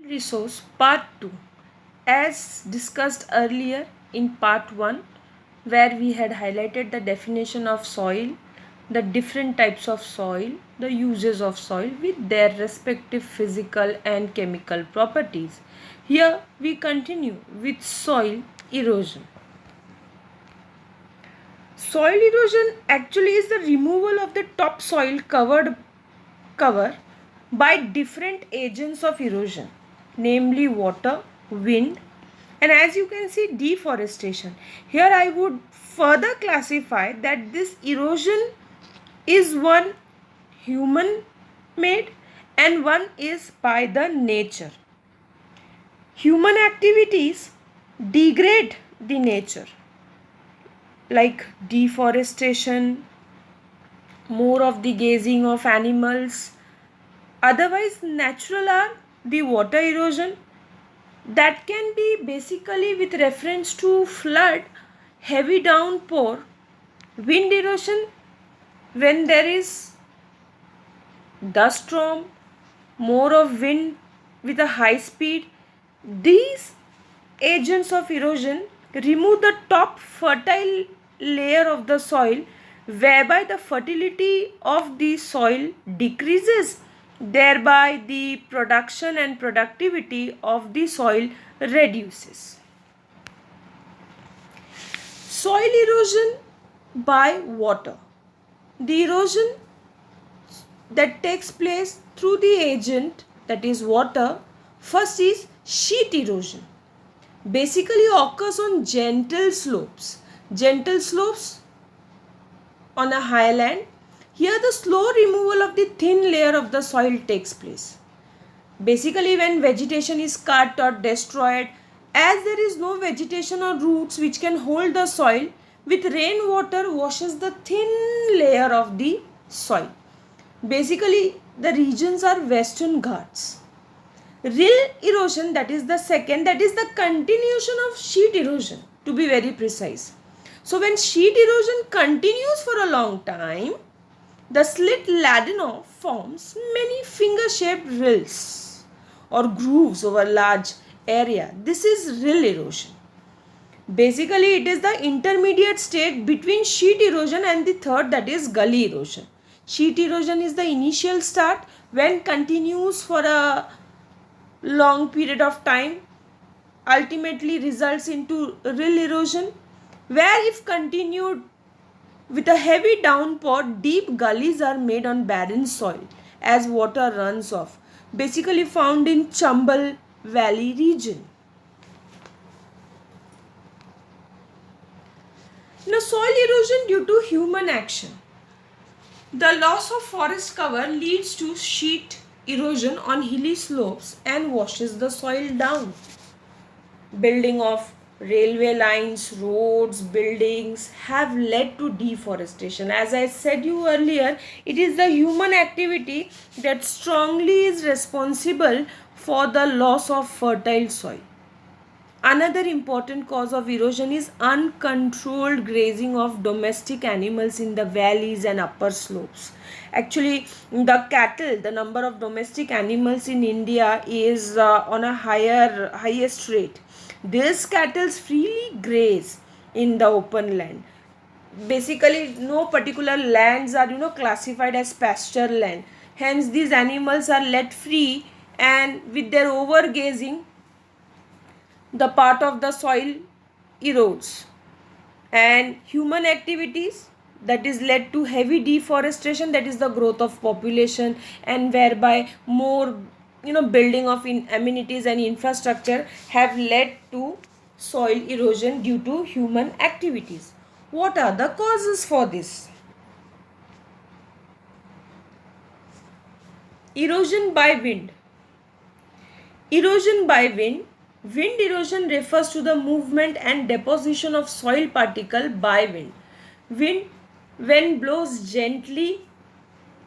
Resource Part 2. As discussed earlier in Part 1, where we had highlighted the definition of soil, the different types of soil, the uses of soil with their respective physical and chemical properties. Here we continue with soil erosion. Soil erosion actually is the removal of the topsoil cover by different agents of erosion, namely water, wind, and as you can see, deforestation. Here I would further classify that this erosion is one human made and one is by the nature. Human activities degrade the nature like deforestation, more of the grazing of animals. Otherwise, natural are the water erosion that can be basically with reference to flood, heavy downpour, wind erosion when there is dust storm, more of wind with a high speed. These agents of erosion remove the top fertile layer of the soil, whereby the fertility of the soil decreases, thereby the production and productivity of the soil reduces. Soil erosion by water. The erosion that takes place through the agent, that is water, first is sheet erosion. Basically occurs on gentle slopes. Gentle slopes on a highland. Here the slow removal of the thin layer of the soil takes place. Basically when vegetation is cut or destroyed, as there is no vegetation or roots which can hold the soil, with rainwater washes the thin layer of the soil. Basically the regions are Western Ghats. Rill erosion, that is the second, that is the continuation of sheet erosion, to be very precise. So when sheet erosion continues for a long time, the slit ladino forms many finger-shaped rills or grooves over large area. This is rill erosion. Basically it is the intermediate state between sheet erosion and the third, that is gully erosion. Sheet erosion is the initial start when continues for a long period of time, ultimately results into rill erosion, where if continued with a heavy downpour, deep gullies are made on barren soil as water runs off, basically found in Chambal Valley region. Now, soil erosion due to human action. The loss of forest cover leads to sheet erosion on hilly slopes and washes the soil down. Building of railway lines, roads, buildings have led to deforestation. As I said you earlier, it is the human activity that strongly is responsible for the loss of fertile soil. Another important cause of erosion is uncontrolled grazing of domestic animals in the valleys and upper slopes. Actually, the cattle, the number of domestic animals in India is on a highest rate. These cattle freely graze in the open land. Basically, no particular lands are classified as pasture land. Hence, these animals are let free, and with their overgrazing, the part of the soil erodes, and human activities that is led to heavy deforestation, that is the growth of population, and whereby more building of amenities and infrastructure have led to soil erosion due to human activities. What are the causes for this? Erosion by wind. Erosion by wind. Wind erosion refers to the movement and deposition of soil particle by wind. Wind, when blows gently,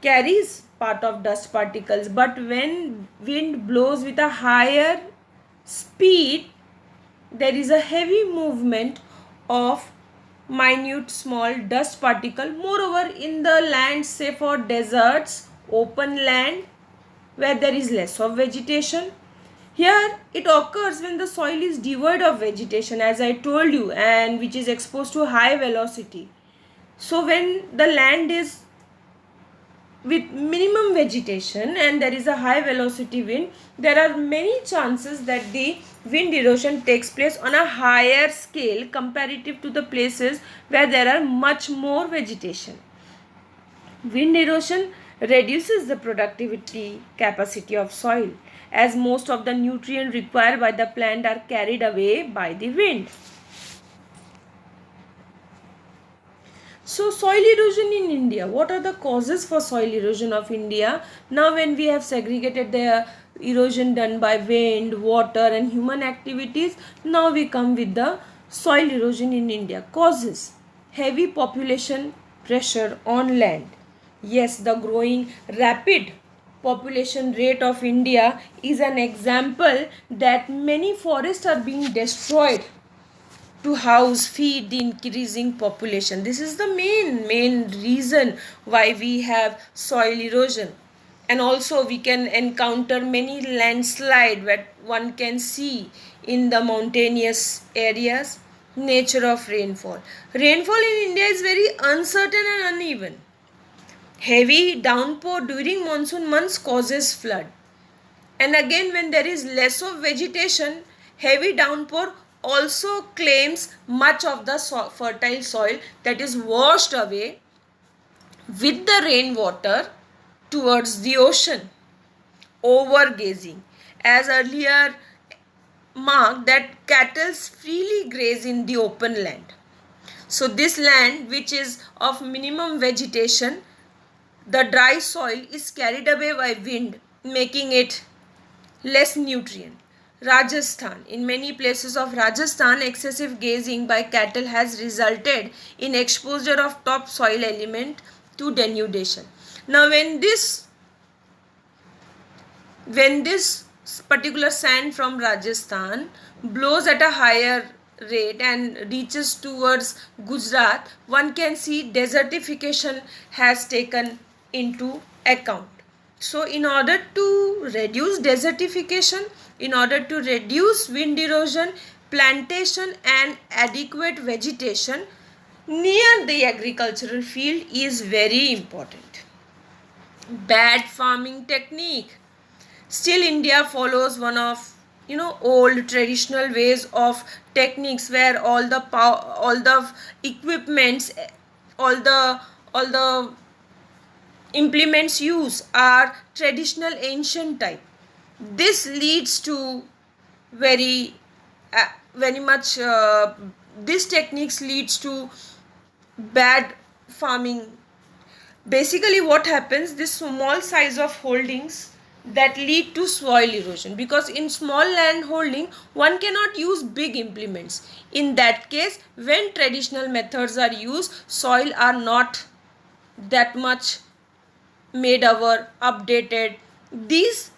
carries part of dust particles, but when wind blows with a higher speed, there is a heavy movement of minute small dust particle. Moreover, in the land, say for deserts, open land where there is less of vegetation, Here it occurs when the soil is devoid of vegetation, as I told you, and which is exposed to high velocity. So when the land is with minimum vegetation and there is a high velocity wind, there are many chances that the wind erosion takes place on a higher scale comparative to the places where there are much more vegetation. Wind erosion reduces the productivity capacity of soil, as most of the nutrients required by the plant are carried away by the wind. So soil erosion in India. What are the causes for soil erosion of India? Now when we have segregated the erosion done by wind, water and human activities, now we come with the soil erosion in India. Causes: heavy population pressure on land. Yes, the growing rapid population rate of India is an example that many forests are being destroyed to house, feed the increasing population. This is the main reason why we have soil erosion. And also we can encounter many landslide that one can see in the mountainous areas. Nature of rainfall. Rainfall in India is very uncertain and uneven. Heavy downpour during monsoon months causes flood. And again, when there is less of vegetation, heavy downpour also claims much of the fertile soil that is washed away with the rainwater towards the ocean. Overgrazing. As earlier marked, that cattle freely graze in the open land. So this land which is of minimum vegetation, the dry soil is carried away by wind, making it less nutrient. Rajasthan. In many places of Rajasthan, excessive grazing by cattle has resulted in exposure of topsoil element to denudation. Now when this particular sand from Rajasthan blows at a higher rate and reaches towards Gujarat, one can see desertification has taken into account. So in order to reduce desertification, in order to reduce wind erosion, plantation and adequate vegetation near the agricultural field is very important. Bad farming technique. Still India follows one of old traditional ways of techniques where all the equipments, all the implements used are traditional ancient type. This leads to very much this techniques leads to bad farming. Basically what happens, this small size of holdings that lead to soil erosion, because in small land holding one cannot use big implements. In that case, when traditional methods are used, soil are not that much made over, updated. These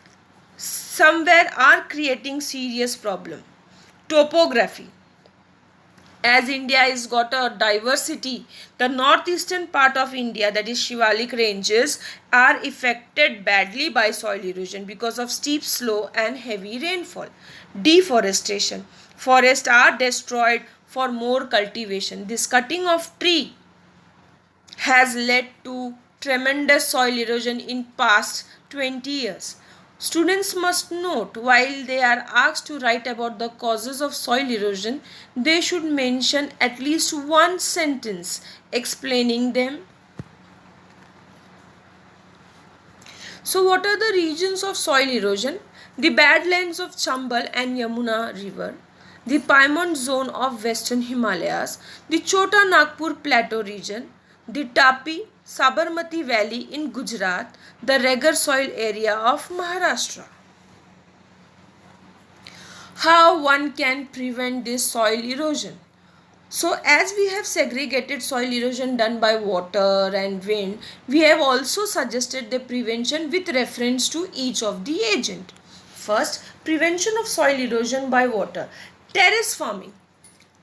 somewhere are creating serious problem. Topography. As India has got a diversity, the northeastern part of India, that is Shivalik ranges, are affected badly by soil erosion because of steep slope and heavy rainfall. Deforestation. Forests are destroyed for more cultivation. This cutting of tree has led to tremendous soil erosion in past 20 years. Students must note, while they are asked to write about the causes of soil erosion, they should mention at least one sentence explaining them. So what are the regions of soil erosion? The badlands of Chambal and Yamuna river, the Piedmont zone of western Himalayas, the Chota Nagpur plateau region, the Tapi Sabarmati valley in Gujarat, the Regar soil area of Maharashtra. How one can prevent this soil erosion? So as we have segregated soil erosion done by water and wind, we have also suggested the prevention with reference to each of the agent. First, prevention of soil erosion by water. Terrace farming.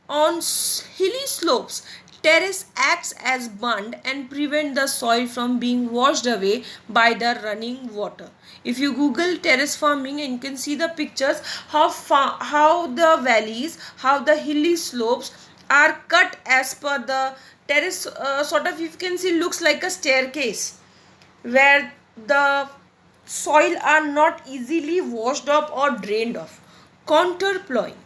On hilly slopes, Terrace acts as bund and prevent the soil from being washed away by the running water. If you Google terrace farming, and you can see the pictures how the valleys, how the hilly slopes are cut as per the terrace, sort of, you can see, looks like a staircase where the soil are not easily washed up or drained off. Contour plowing.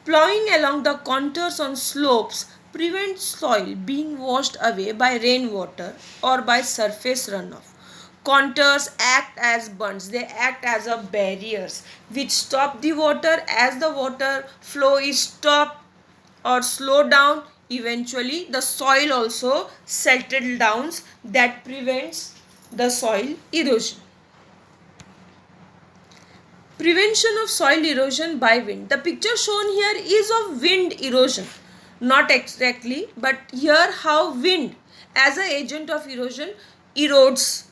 Plowing along the contours on slopes prevents soil being washed away by rainwater or by surface runoff. Contours act as bunds, they act as a barriers which stop the water. As the water flow is stopped or slowed down, eventually the soil also settle down. That prevents the soil erosion. Prevention of soil erosion by wind. The picture shown here is of wind erosion. Not exactly, but here how wind as an agent of erosion erodes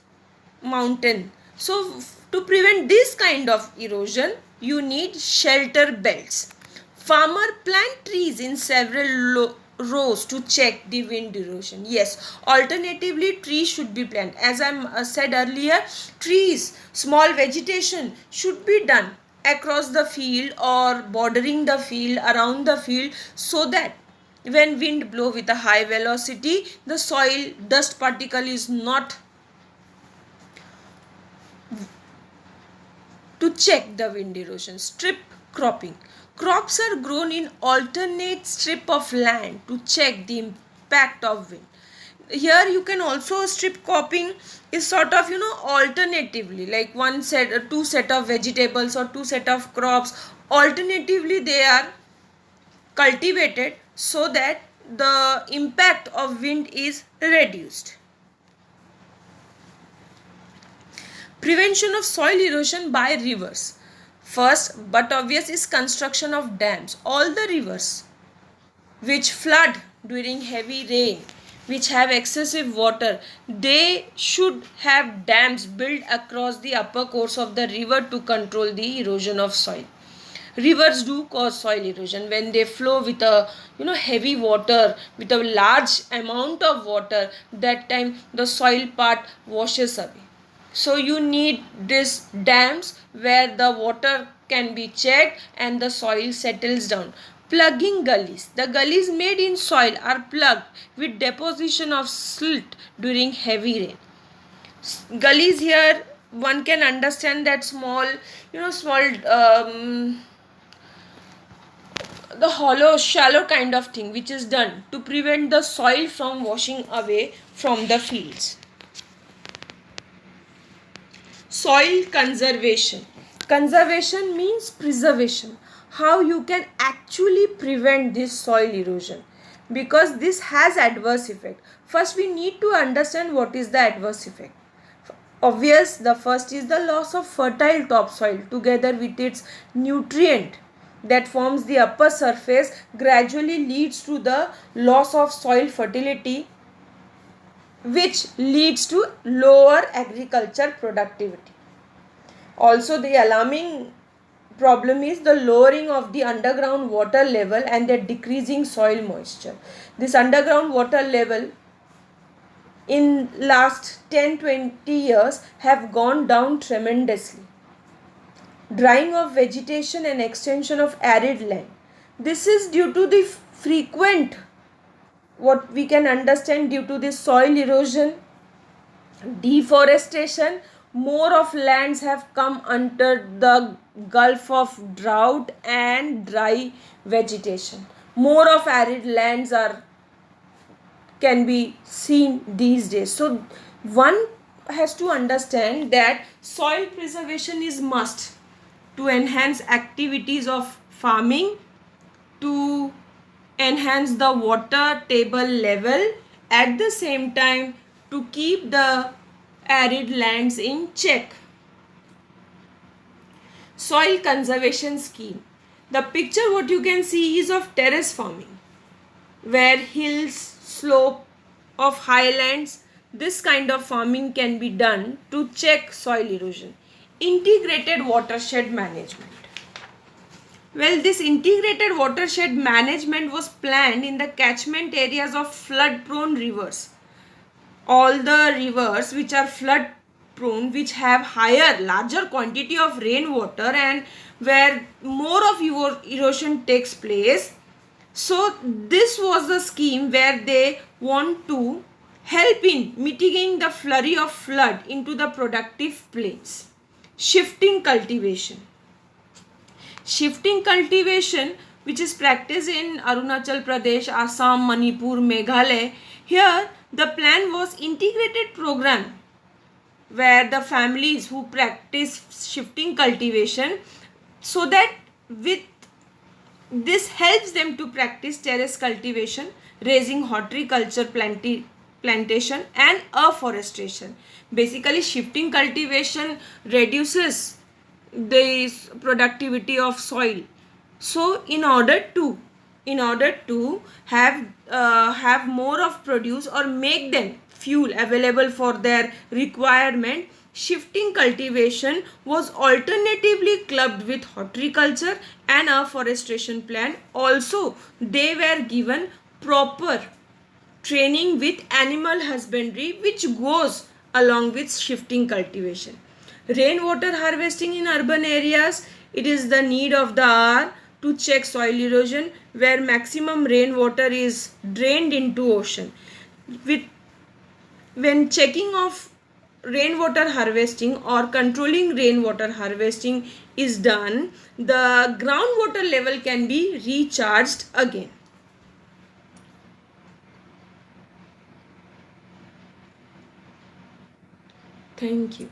mountain. So to prevent this kind of erosion, you need shelter belts. Farmer plant trees in several rows to check the wind erosion. Yes, alternatively trees should be planted. As I said earlier, trees, small vegetation should be done across the field or bordering the field, around the field, so that when wind blow with a high velocity, the soil dust particle is not to check the wind erosion. Strip cropping. Crops are grown in alternate strip of land to check the impact of wind. Here you can also, strip cropping is sort of, alternatively, like one set, two set of vegetables or two set of crops, alternatively they are cultivated so that the impact of wind is reduced. Prevention of soil erosion by rivers. First but obvious is construction of dams. All the rivers which flood during heavy rain, which have excessive water, they should have dams built across the upper course of the river to control the erosion of soil. Rivers do cause soil erosion when they flow with a heavy water, with a large amount of water. That time the soil part washes away. So you need these dams where the water can be checked and the soil settles down. Plugging gullies. The gullies made in soil are plugged with deposition of silt during heavy rain. Gullies here, one can understand that small, the hollow, shallow kind of thing which is done to prevent the soil from washing away from the fields. Soil conservation. Conservation means preservation. How you can actually prevent this soil erosion, because this has adverse effect. First we need to understand what is the adverse effect. Obvious, the first is the loss of fertile topsoil together with its nutrient that forms the upper surface gradually leads to the loss of soil fertility, which leads to lower agriculture productivity. Also, the alarming problem is the lowering of the underground water level and the decreasing soil moisture. This underground water level in last 10-20 years have gone down tremendously. Drying of vegetation and extension of arid land. This is due to the frequent, what we can understand, due to the soil erosion, deforestation. More of lands have come under the gulf of drought and dry vegetation. More of arid lands can be seen these days. So one has to understand that soil preservation is must to enhance activities of farming, to enhance the water table level, at the same time to keep the arid lands in check. Soil conservation scheme. The picture what you can see is of terrace farming, where hills, slope of highlands, this kind of farming can be done to check soil erosion. Integrated watershed management. Well, this integrated watershed management was planned in the catchment areas of flood prone rivers. All the rivers which are flood prone, which have larger quantity of rainwater and where more of erosion takes place. So this was the scheme where they want to help in mitigating the flurry of flood into the productive plains. Shifting cultivation. Shifting cultivation, which is practiced in Arunachal Pradesh, Assam, Manipur, Meghalaya. Here the plan was integrated program where the families who practice shifting cultivation, so that with this helps them to practice terrace cultivation, raising horticulture plantation and afforestation. Basically, shifting cultivation reduces the productivity of soil. So in order to have more of produce or make them fuel available for their requirement, shifting cultivation was alternatively clubbed with horticulture and afforestation plan. Also, they were given proper training with animal husbandry, which goes along with shifting cultivation. Rainwater harvesting in urban areas, it is the need of the hour to check soil erosion where maximum rainwater is drained into ocean. With when checking of rainwater harvesting or controlling rainwater harvesting is done, the groundwater level can be recharged again. Thank you.